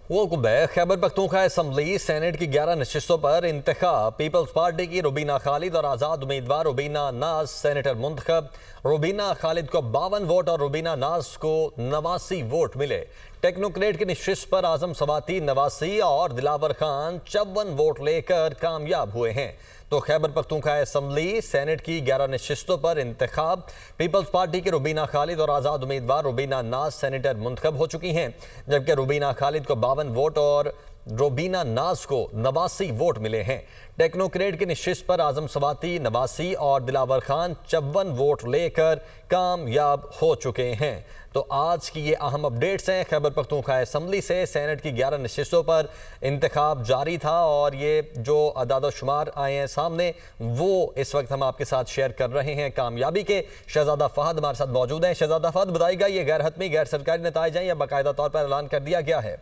Welcome back. Khyber Pakhtunkhwa assembly senate की 11 नशिस्तों पर इंतखाब। Peoples party की रुबीना खालिद और आज़ाद उम्मीदवार रुबीना नाज सेनेटर मुंतखब। रुबीना खालिद को 52 वोट और रुबीना नाज को 89 वोट मिले। टेक्नोक्रेट की नशिस्त पर आजम सवाती 89 और दिलावर खान 54 वोट लेकर कामयाब हुए हैं। तो खैबर पख्तूनख्वा असम्बली सेनेट की 11 नशिस्तों पर इंतखाब। पीपल्स पार्टी की रुबीना खालिद और आज़ाद उम्मीदवार रुबीना नाज सेनेटर मुंतखब हो चुकी हैं, जबकि रुबीना खालिद को 52 वोट और रुबीना नाज को 89 वोट मिले हैं। टेक्नोक्रेट की नशिस्त पर आजम सवाती 89 और दिलावर खान 54 वोट लेकर कामयाब हो चुके हैं। तो आज की ये अहम अपडेट्स हैं। खैबर पख्तूनख्वा असम्बली से सेनेट की 11 नशिस्तों पर इंतखाब जारी था और ये जो अदाद शुमार आए हैं सामने वो इस वक्त हम आपके साथ शेयर कर रहे हैं कामयाबी के। शहजादा फहद हमारे साथ मौजूद हैं। शहजादा फहद, बताइएगा ये गैर हतमी गैर सरकारी नताइज हैं या बाकायदा तौर पर ऐलान कर दिया गया है?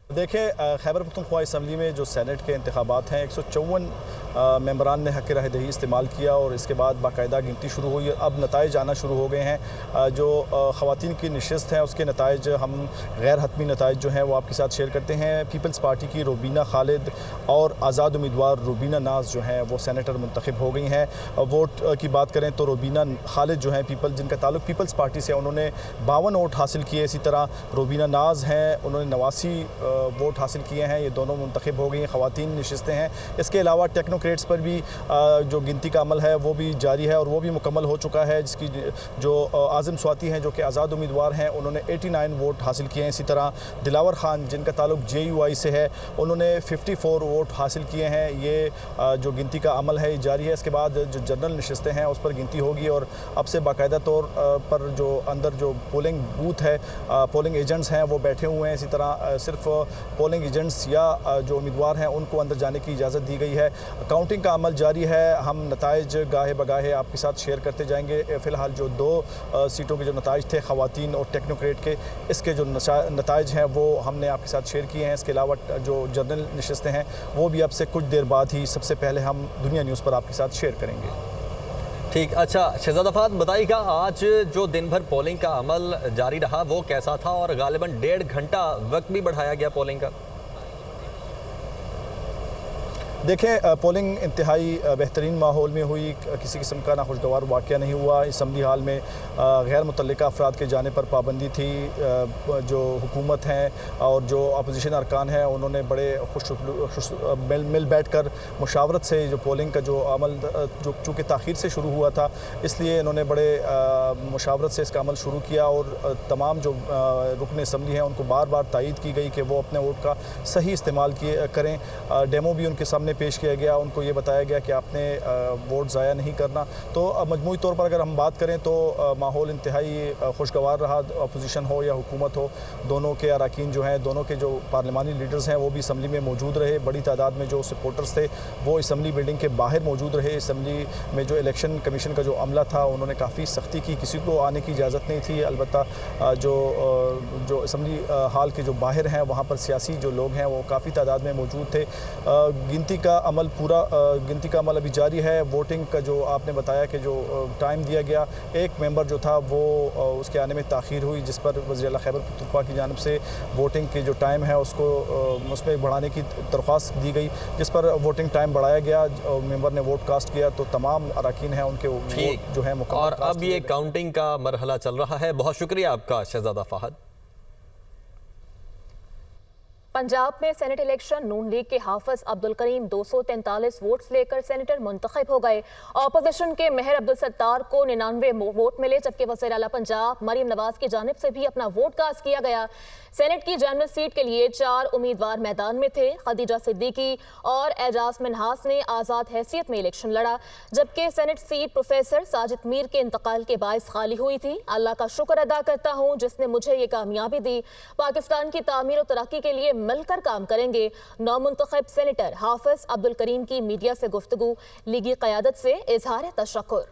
देखिए, खैबर पख्तूनख्वा असम्बली में जो सेनेट के इंतखाबात हैं 154 मेंबरान ने हक़ राह दही इस्तेमाल किया और इसके बाद बाकायदा गिनती शुरू हुई। अब नताइज आना शुरू हो गए हैं। जो ख़वातीन की नशिस्त हैं उसके नताइज हम गैर हतमी नताइज जो हैं वो आपके साथ शेयर करते हैं। पीपल्स पार्टी की रुबीना खालिद और आज़ाद उम्मीदवार रुबीना नाज जो हैं वो सेनेटर मुंतखब हो गई हैं। वोट की बात करें तो रुबीना खालिद जो हैं जिनका ताल्लुक पीपल्स पार्टी से, उन्होंने 52 वोट हासिल किए। इसी तरह रुबीना नाज हैं, उन्होंने 89 वोट हासिल किए हैं। ये दोनों मुंतखब हो गई हैं, ख़वातीन नशिस्तें हैं। इसके अलावा टेक्नोक्रेट्स पर भी जो गिनती का अमल है वो भी जारी है और वो भी मुकम्मल हो चुका है, जिसकी जो आज़म स्वाति हैं जो कि आज़ाद उम्मीदवार हैं, उन्होंने 89 वोट हासिल किए हैं। इसी तरह दिलावर खान जिनका ताल्लुक JUI से है, उन्होंने 54 वोट हासिल किए हैं। ये जो गिनती का अमल है जारी है। इसके बाद जो जनरल नशिस्तें हैं उस पर गिनती होगी और अब से बाकायदा तौर पर जो अंदर जो पोलिंग बूथ है, पोलिंग एजेंट्स हैं वो बैठे हुए हैं। इसी तरह सिर्फ पोलिंग एजेंट्स या जो उम्मीदवार हैं उनको अंदर जाने की इजाज़त दी गई है। काउंटिंग का अमल जारी है। हम नताइज गाहे बगाहे आपके साथ शेयर करते जाएंगे। फ़िलहाल जो 2 सीटों के जो नताइज थे ख़वातीन और टेक्नोक्रेट के, इसके जो नताइज हैं वो हमने आपके साथ शेयर किए हैं। इसके अलावा जो जनरल नशिस्तें हैं वो भी अब से कुछ देर बाद ही सबसे पहले हम दुनिया न्यूज़ पर आपके साथ शेयर करेंगे। ठीक, अच्छा शहजादा फहद, बताइएगा आज जो दिन भर पोलिंग का अमल जारी रहा वो कैसा था और गालिबन 1.5 घंटा वक्त भी बढ़ाया गया पोलिंग का? देखें, पोलिंग इंतहाई बेहतरीन माहौल में हुई। किसी किस्म का नाखुशगवार वाक़या नहीं हुआ। असम्बली हाल में गैर मुतल्लिका अफराद के जाने पर पाबंदी थी। जो हुकूमत हैं और जो अपोजिशन अरकान हैं उन्होंने बड़े मिल बैठ कर मुशावरत से जो पोलिंग का जो अमल जो चूँकि ताख़ीर से शुरू हुआ था, इसलिए इन्होंने बड़े मुशावरत से इसका अमल शुरू किया और तमाम जो रुकन असम्बली हैं उनको बार बार तायीद की गई कि वो अपने वोट का सही इस्तेमाल करें। डेमो भी उनके सामने पेश किया गया। उनको ये बताया गया कि आपने वोट ज़ाया नहीं करना। तो मजमूई तौर पर अगर हम बात करें तो माहौल इंतहाई खुशगवार रहा। अपोजिशन हो या हुकूमत हो, दोनों के अरकान जो हैं, दोनों के जो पार्लिमानी लीडर्स हैं वो भी असम्बली में मौजूद रहे। बड़ी तादाद में जो सपोर्टर्स थे वो असम्बली बिल्डिंग के बाहर मौजूद रहे। असम्बली में जो इलेक्शन कमीशन का जो अमला था उन्होंने काफ़ी सख्ती की, किसी को आने की इजाज़त नहीं थी। अलबत्ता जो असम्बली हाल के जो बाहर हैं वहाँ पर सियासी जो लोग हैं वो काफ़ी तादाद में मौजूद थे। गिनती का अमल अभी जारी है। वोटिंग का जो आपने बताया कि जो टाइम दिया गया, एक मेंबर जो था वो उसके आने में ताख़ीर हुई, जिस पर वज़ीर आला खैबर पख्तूनख्वा की जानिब से वोटिंग के जो टाइम है उसको उसमें बढ़ाने की दरख्वास्त दी गई, जिस पर वोटिंग टाइम बढ़ाया गया। मेंबर ने वोट कास्ट किया तो तमाम अरकान हैं उनके वोट जो है मुकम्मल। और अब ये काउंटिंग का मरहला चल रहा है। बहुत शुक्रिया आपका शहजादा फहद। पंजाब में सेनेट इलेक्शन नून लीग के हाफिज अब्दुल करीम 243 वोट्स लेकर सेनेटर मुंतखब हो गए। अपोजिशन के मेहर अब्दुल सत्तार को 99 वोट मिले, जबकि वज़ीर आला पंजाब मरीम नवाज की जानिब से भी अपना वोट कास्ट किया गया। सेनेट की जनरल सीट के लिए 4 उम्मीदवार मैदान में थे। खदीजा सिद्दीकी और एजाज मिन्हास ने आज़ाद हैसियत में इलेक्शन लड़ा, जबकि senate seat professor Sajid Mir के इंतकाल के बायस खाली हुई थी। अल्लाह का शुक्र अदा करता हूँ जिसने मुझे ये कामयाबी दी। पाकिस्तान की तामीर और तरक्की के लिए मिलकर काम करेंगे। नौमुंतखब सेनेटर हाफिज अब्दुल करीम की मीडिया से गुफ्तगू, लीगी क़यादत से इजहार तशक्कुर।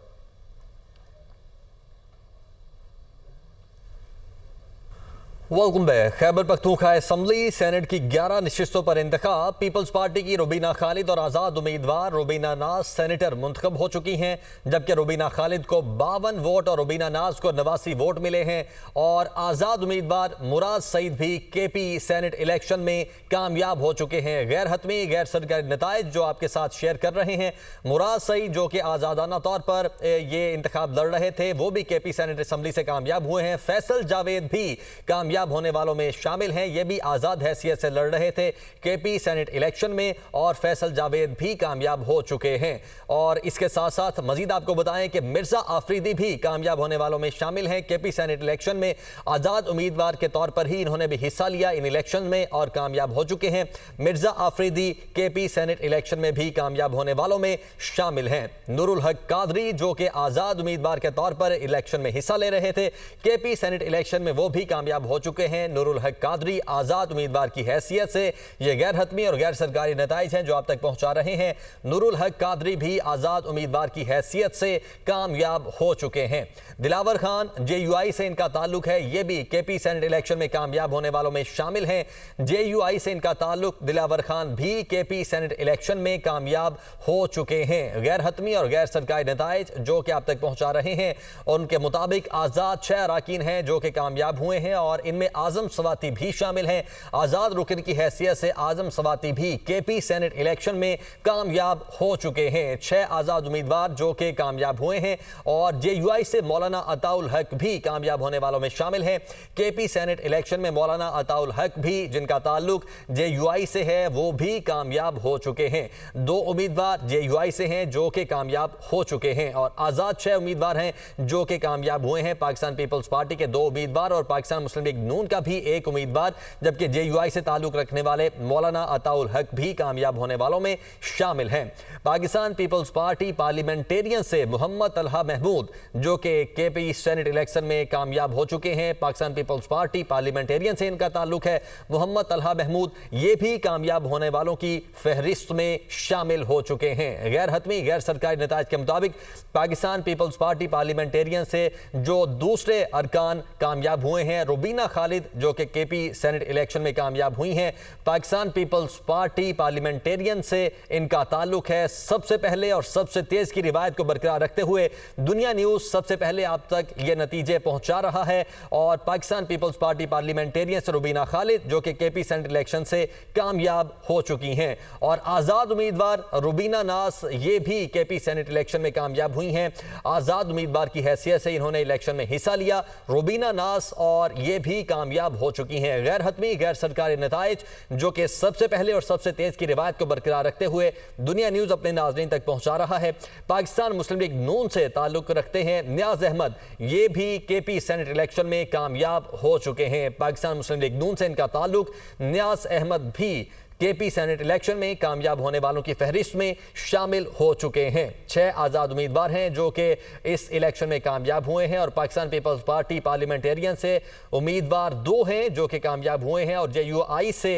Welcome back. Khyber Pakhtunkhwa assembly senate की 11 नशिस्तों पर इंतखाब। पीपल्स पार्टी की रुबीना खालिद और आज़ाद उम्मीदवार रुबीना नाज सेनेटर मुंतखब हो चुकी हैं, जबकि रुबीना खालिद को 52 वोट और रुबीना नाज को 89 वोट मिले हैं। और आज़ाद उम्मीदवार मुराद सईद भी केपी सेनेट इलेक्शन में कामयाब हो चुके हैं। गैर हतमी गैर सरकारी नताइज जो आपके साथ शेयर कर रहे हैं। मुराद सईद जो कि आज़ादाना तौर पर ये इंतखाब लड़ रहे थे, वो भी केपी सेनेट असम्बली से कामयाब हुए हैं। फैसल जावेद भी कामयाब होने वालों में शामिल हैं। ये भी आज़ाद हैसियत से लड़ रहे थे केपी सेनेट इलेक्शन में, और फैसल जावेद भी कामयाब हो चुके हैं। और इसके साथ साथ मजीद आपको बताएं कि मिर्जा आफरीदी भी कामयाब होने वालों में शामिल हैं। केपी सेनेट इलेक्शन में आज़ाद उम्मीदवार के तौर पर ही इन्होंने भी हिस्सा लिया इन इलेक्शन में और कामयाब हो चुके हैं। Mirza Afridi KP senate election में भी कामयाब होने वालों में शामिल हैं। नूरुल हक कादरी जो कि आज़ाद उम्मीदवार के तौर पर इलेक्शन में हिस्सा ले रहे थे, केपी सेनेट इलेक्शन में वो भी कामयाब हो चुके हैं। नूरुल हक कादरी आज़ाद उम्मीदवार की हैसियत से ये गैर हतमी और गैर सरकारी नताइज हैं जो आप तक पहुंचा रहे हैं। नूरुल हक कादरी भी आज़ाद उम्मीदवार की हैसियत से कामयाब हो चुके हैं। दिलावर खान JUI से इनका ताल्लुक है, ये भी केपी सेनेट इलेक्शन में कामयाब होने वालों में शामिल हैं। JUI से इनका ताल्लुक, दिलावर खान भी केपी सेनेट इलेक्शन में कामयाब हो चुके हैं। गैर हतमी और गैर सरकारी नताइज जो कि आप तक पहुंचा रहे हैं, उनके मुताबिक आज़ाद 6 अराकीन हैं जो कि कामयाब हुए हैं और इनमें आज़म सवाती भी शामिल हैं। आज़ाद रुकन की हैसियत से आज़म सवाती भी केपी सेनेट इलेक्शन में कामयाब हो चुके हैं। 6 आज़ाद उम्मीदवार जो कि कामयाब हुए हैं और JUI से मौलाना अताउल हक भी कामयाब होने वालों में शामिल हैं। केपी सेनेट इलेक्शन में मौलाना अताउल हक भी, जिनका ताल्लुक JUI से है, वो भी कामयाब हो चुके हैं। 2 उम्मीदवार JUI से हैं जो कि कामयाब हो चुके हैं और आज़ाद 6 उम्मीदवार हैं जो कि कामयाब हुए हैं। पाकिस्तान पीपल्स पार्टी के 2 उम्मीदवार और पाकिस्तान मुस्लिम लीग नून का भी 1 उम्मीदवार, जबकि JUI से ताल्लुक रखने वाले मौलाना अताउल हक भी कामयाब होने वालों में शामिल हैं। पाकिस्तान पीपल्स पार्टी पार्लियामेंटेरियन से मोहम्मद तलहा महमूद जो कि केपी सेनेट इलेक्शन में कामयाब हो चुके हैं। पाकिस्तान पीपल्स पार्टी पार्लियामेंटेरियन से इनका ताल्लुक है। मोहम्मद तलहा महमूद ये भी कामयाब होने वालों की फहरिस्त में शामिल हो चुके हैं। गैर हतमी गैर सरकारी नताइज के मुताबिक पाकिस्तान पीपल्स पार्टी पार्लियामेंटेरियन से जो दूसरे अरकान कामयाब हुए हैं, रुबीना खालिद जो कि केपी सेनेट इलेक्शन में कामयाब हुई हैं। पाकिस्तान पीपल्स पार्टी पार्लियामेंटेरियन से इनका ताल्लुक है। सबसे पहले और सबसे तेज की रिवायत को बरकरार रखते हुए दुनिया न्यूज सबसे पहले आप तक ये नतीजे पहुंचा रहा है और पाकिस्तान पीपल्स पार्टी पार्लियामेंटेरियन से रुबीना खालिद जो कि केपी सेनेट इलेक्शन से कामयाब हो चुकी हैं और आज़ाद उम्मीदवार रुबीना नाज ये भी केपी सेनेट इलेक्शन में कामयाब हुई हैं। आज़ाद उम्मीदवार की हैसियत से इन्होंने इलेक्शन में हिस्सा लिया। रुबीना नाज और ये भी कामयाब हो चुकी हैं। गैर हतमी गैर सरकारी नताइज जो कि सबसे पहले और सबसे तेज की रिवायत को बरकरार रखते हुए दुनिया न्यूज अपने नाज़रीन तक पहुंचा रहा है। पाकिस्तान मुस्लिम लीग नून से ताल्लुक रखते हैं नियाज अहमद, ये भी केपी सेनेट इलेक्शन में कामयाब हो चुके हैं। पाकिस्तान मुस्लिम लीग नून से इनका ताल्लुक, नियाज अहमद भी केपी सेनेट इलेक्शन में कामयाब होने वालों की फहरिस्त में शामिल हो चुके हैं। 6 आज़ाद उम्मीदवार हैं जो कि इस इलेक्शन में कामयाब हुए हैं और पाकिस्तान पीपल्स पार्टी पार्लियामेंटेरियन से उम्मीदवार 2 हैं जो कि कामयाब हुए हैं और JUI से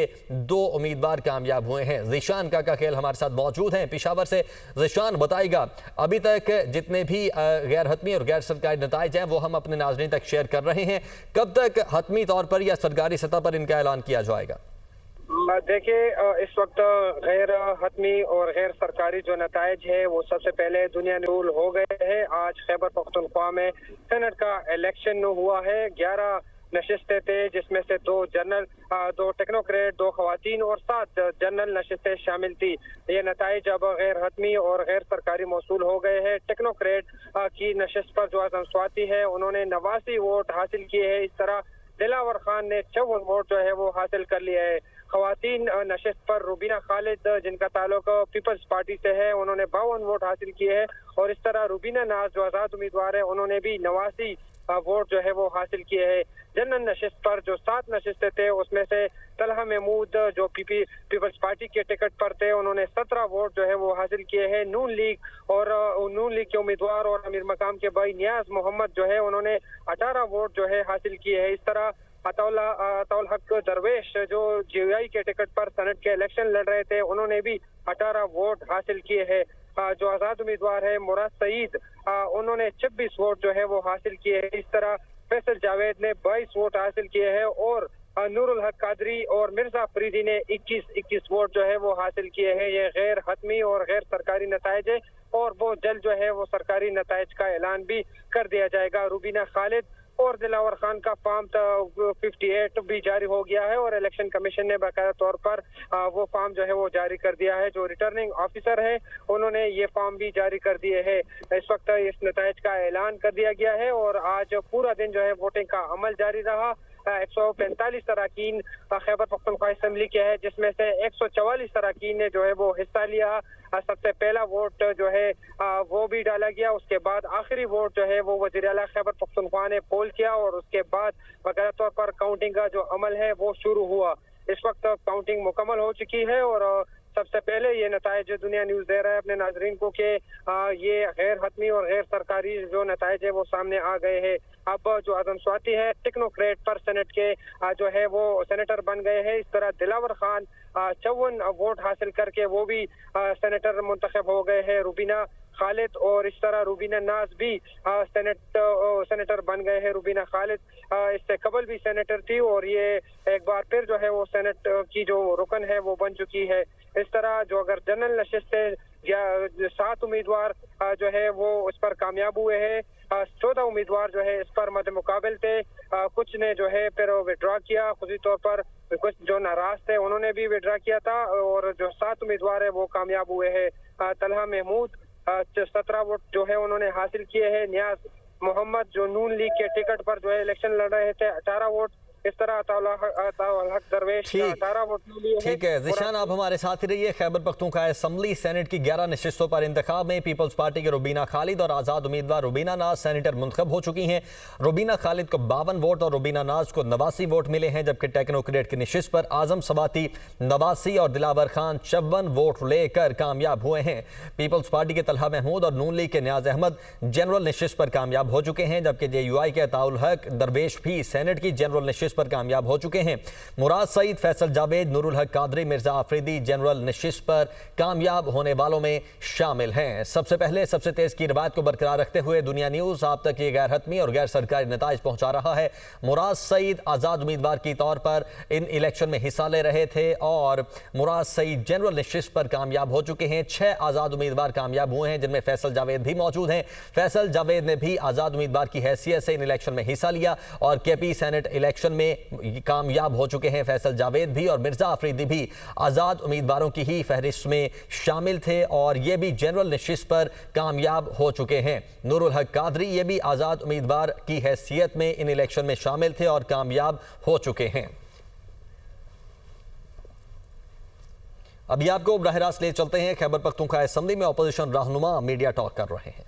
2 उम्मीदवार कामयाब हुए हैं। ज़ीशान काका खेल हमारे साथ मौजूद हैं पेशावर से। ज़ीशान बताएगा, अभी तक जितने भी गैर हतमी और गैर सरकारी नताइज हैं वो हम अपने नाज़रीन तक शेयर कर रहे हैं, कब तक हतमी तौर पर या सरकारी सतह पर इनका ऐलान किया जाएगा? देखिए, इस वक्त गैर हतमी और गैर सरकारी जो नताइज है वो सबसे पहले दुनिया न्यूज हो गए हैं। आज खैबर पख्तूनख्वा में सेनेट का इलेक्शन हुआ है। 11 नशिस्तें थे जिसमें से 2 जनरल, 2 टेक्नोक्रेट, 2 खवातीन और 7 जनरल नशिस्तें शामिल थी। ये नताइज अब गैर हतमी और गैर सरकारी मौसूल हो गए हैं। टेक्नोक्रेट की नशिस्त पर जो आज़म स्वाति है उन्होंने 89 वोट हासिल किए हैं। इस तरह दिलावर खान ने 54 वोट जो है वो हासिल कर लिया है। खवातीन नशिस्त पर रुबीना खालिद जिनका ताल्लुक पीपल्स पार्टी से है उन्होंने 52 वोट हासिल किए हैं और इस तरह रुबीना नाज जो आज़ाद उम्मीदवार है उन्होंने भी 89 वोट जो है वो हासिल किए हैं। जनरल नशिस्त पर जो 7 नशिस्तें थे उसमें से तलहा महमूद जो पीपल्स पार्टी के टिकट पर थे उन्होंने 17 वोट जो है वो हासिल किए हैं। नून लीग के उम्मीदवार और अमीर मकाम के भाई नियाज मोहम्मद जो है उन्होंने 18 वोट जो है हासिल किए हैं। इस तरह अताउल हक दरवेश जो JUI के टिकट पर सेनेट के इलेक्शन लड़ रहे थे उन्होंने भी 18 वोट हासिल किए हैं। जो आज़ाद उम्मीदवार है मुराद सईद उन्होंने 26 वोट जो है वो हासिल किए हैं। इस तरह फैसल जावेद ने 22 वोट हासिल किए हैं और नूरुल हक कादरी और मिर्जा फरीदी ने 21 वोट जो है वो हासिल किए हैं। ये गैर हतमी और गैर सरकारी नताइज है और वो जल्द जो है वो सरकारी नताइज का ऐलान भी कर दिया जाएगा। रुबीना खालिद और दिलावर खान का फॉर्म 58 भी जारी हो गया है और इलेक्शन कमीशन ने बाकायदा तौर पर वो फॉर्म जो है वो जारी कर दिया है। जो रिटर्निंग ऑफिसर है उन्होंने ये फॉर्म भी जारी कर दिए हैं। इस वक्त इस नताइज का ऐलान कर दिया गया है और आज पूरा दिन जो है वोटिंग का अमल जारी रहा। 145 अरकान खैबर पख्तूनख्वा असेंबली के है, जिसमें से 144 अरकान ने जो है वो हिस्सा लिया। सबसे पहला वोट जो है वो भी डाला गया, उसके बाद आखिरी वोट जो है वो वज़ीर आला खैबर पख्तूनख्वा ने पोल किया और उसके बाद बाकायदा तौर पर काउंटिंग का जो अमल है वो शुरू हुआ। इस वक्त काउंटिंग मुकम्मल हो चुकी है और सबसे पहले ये नताइज दुनिया न्यूज़ दे रहा है अपने नाजरीन को कि ये गैर हतमी और गैर सरकारी जो नताइज है वो सामने आ गए हैं। अब जो आजम स्वाति है टेक्नोक्रेट पर सेनेट के जो है वो सेनेटर बन गए हैं। इस तरह दिलावर खान 54 वोट हासिल करके वो भी सेनेटर मुंतखब हो गए हैं। रुबीना खालिद और इस तरह रुबीना नाज भी सेनेटर बन गए हैं। रुबीना खालिद इससे कबल भी सेनेटर थी और ये एक बार फिर जो है वो सेनेट की जो रुकन है वो बन चुकी है। इस तरह जो अगर जनरल नशिस्त से 7 उम्मीदवार जो है वो उस पर कामयाब हुए हैं। 14 उम्मीदवार जो है इस पर मद मुकाबिल थे। कुछ ने जो है फिर विड्रॉ किया, खुदी तौर पर कुछ जो नाराज थे उन्होंने भी विड्रॉ किया था और जो 7 उम्मीदवार है वो कामयाब हुए हैं। तलहा महमूद 17 वोट जो है उन्होंने हासिल किए हैं। नियाज मोहम्मद जो नून लीग के टिकट पर जो है इलेक्शन लड़ रहे थे 18 वोट। इस तरह हक दरवेश 18 वोट लिए। ठीक है ज़िशान, आप हमारे साथ ही रहिए। खैबर पख्तूनख्वा असेंबली सेनेट की 11 नशिस्तों पर इंतखाब में पीपल्स पार्टी के रुबीना खालिद और आज़ाद उम्मीदवार रुबीना नाज सेनेटर मुंतखब हो चुकी हैं। रुबीना खालिद को 52 वोट और रुबीना नाज को 89 वोट मिले हैं, जबकि टेक्नोक्रेट की नशिस्त पर आजम सवाती 89 और दिलावर खान 54 वोट लेकर कामयाब हुए हैं। पीपल्स पार्टी के तलहा महमूद और नून लीग के नियाज अहमद जनरल नशिस्त पर कामयाब हो चुके हैं, जबकि JUI के अताउल हक दरवेश भी सेनेट की जनरल नशिस्त पर कामयाब हो चुके हैं। मुराद सईद, फैसल जावेद, नूरुल हक कादरी, मिर्जा आफरीदी जनरल नशिस्त पर कामयाब होने वालों में शामिल हैं। सबसे पहले सबसे तेज की रवायत को बरकरार रखते हुए दुनिया न्यूज़ आप तक ये गैर हतमी और गैर सरकारी नताइज पहुंचा रहा है। मुराद सईद आज़ाद उम्मीदवार के तौर पर इन इलेक्शन में हिस्सा ले रहे थे और मुराद सईद जनरल नशिस्त पर कामयाब हो चुके हैं। 6 आज़ाद उम्मीदवार कामयाब हुए हैं, जिनमें फैसल जावेद भी मौजूद हैं। फैसल जावेद ने भी आज़ाद उम्मीदवार की हैसियत से इन इलेक्शन में हिस्सा लिया और KP सेनेट इलेक्शन में कामयाब हो चुके हैं। फैसल जावेद भी और मिर्जा आफरीदी भी आज़ाद उम्मीदवारों की ही फहरिस्त में शामिल थे और ये भी जनरल नशिस्त पर कामयाब हो चुके हैं। नूरुल हक कादरी ये भी आज़ाद उम्मीदवार की हैसियत में इन इलेक्शन में शामिल थे और कामयाब हो चुके हैं। अभी आपको बराह रास्त ले चलते हैं। खैबर पख्तूनख्वा असेंबली में अपोजिशन रहनुमा मीडिया टॉक कर रहे हैं।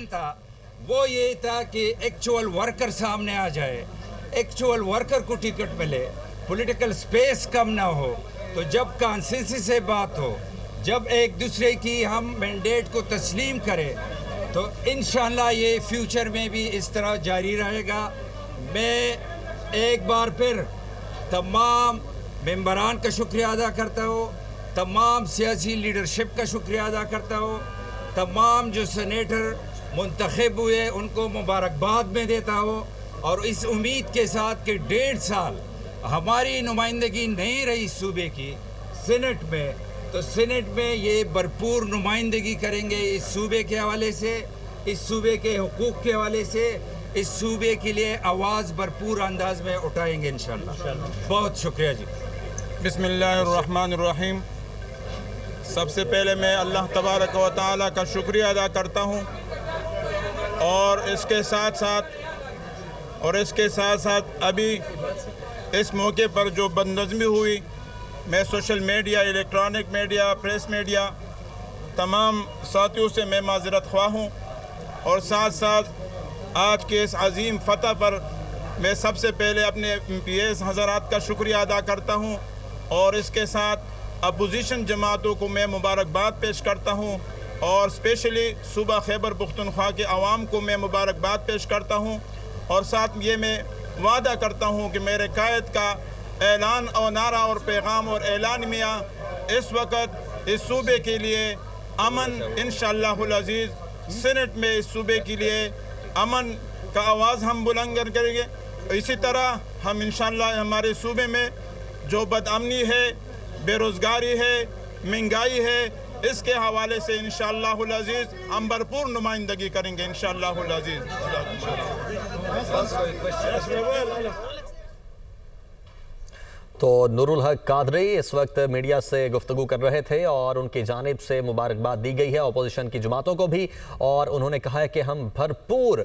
था वो ये था कि एक्चुअल वर्कर सामने आ जाए, एक्चुअल वर्कर को टिकट मिले, पॉलिटिकल स्पेस कम ना हो। तो जब कॉन्सेंसस से बात हो, जब एक दूसरे की हम मैंडेट को तस्लीम करें, तो इंशाअल्लाह ये फ्यूचर में भी इस तरह जारी रहेगा। मैं एक बार फिर तमाम मेंबरान का शुक्रिया अदा करता हूँ, तमाम सियासी लीडरशिप का शुक्रिया अदा करता हूँ, तमाम जो सेनेटर मुंतखब हुए उनको मुबारकबाद में देता हूँ और इस उम्मीद के साथ कि 1.5 साल हमारी नुमाइंदगी नहीं रही सूबे की सेनेट में, तो सेनेट में ये भरपूर नुमाइंदगी करेंगे इस सूबे के हवाले से, इस सूबे के हुकूक के हवाले से, इस सूबे के लिए आवाज़ भरपूर अंदाज में उठाएंगे इंशाअल्लाह। बहुत शुक्रिया जी। बिस्मिल्लाहिर्रहमानिर्रहीम। सबसे पहले मैं अल्लाह तबारक व तआला का शुक्रिया अदा करता हूँ और इसके साथ साथ अभी इस मौके पर जो बदनज़मी हुई, मैं social media, electronic media, press media तमाम साथियों से मैं माज़रत ख्वाह हूँ और साथ साथ आज के इस अज़ीम फ़तह पर मैं सबसे पहले अपने MPs हज़रात का शुक्रिया अदा करता हूँ और इसके साथ अपोजिशन जमातों को मैं मुबारकबाद पेश करता हूँ और स्पेशली सूबा खैबर पख्तूनख्वा के अवाम को मैं मुबारकबाद पेश करता हूँ और साथ ये मैं वादा करता हूँ कि मेरे कायद का ऐलान और नारा और पैगाम और एलानिया इस वक्त इस सूबे के लिए अमन इंशाअल्लाहुल अज़ीज़, सेनेट में इस सूबे के लिए अमन का आवाज़ हम बुलंद करेंगे। इसी तरह हम इंशाअल्लाह हमारे सूबे में जो बदअमनी है, बेरोज़गारी है, महंगाई है, इसके हवाले से इंशाअल्लाहुल अज़ीज़ हम भरपूर नुमाइंदगी करेंगे इंशाअल्लाहुल अज़ीज़। तो नूरुल हक कादरी इस वक्त मीडिया से गुफ्तगू कर रहे थे और उनकी जानिब से मुबारकबाद दी गई है अपोजिशन की जमातों को भी, और उन्होंने कहा है कि हम भरपूर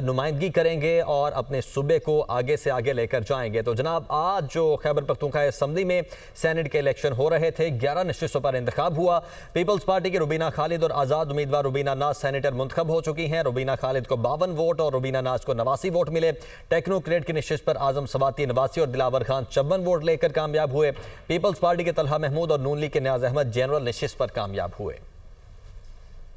नुमाइंदगी करेंगे और अपने सूबे को आगे से आगे लेकर जाएंगे। तो जनाब, आज जो खैबर पख्तूनख्वा असम्बली में सेनेट के इलेक्शन हो रहे थे, 11 नशिस्तों पर इंतखाब हुआ। पीपल्स पार्टी की रुबीना खालिद और आज़ाद उम्मीदवार रुबीना नाज सेनेटर मुंतखब हो चुकी हैं। रुबीना खालिद को 52 वोट और रुबीना नाज को 89 वोट मिले। टेक्नोक्रेट की नशिस्त पर आजम सवाती 89 और दिलावर खान 54 वोट लेकर कामयाब हुए। पीपल्स पार्टी के तलहा महमूद और नून लीग के न्याज अहमद जनरल नशिस्त पर कामयाब हुए।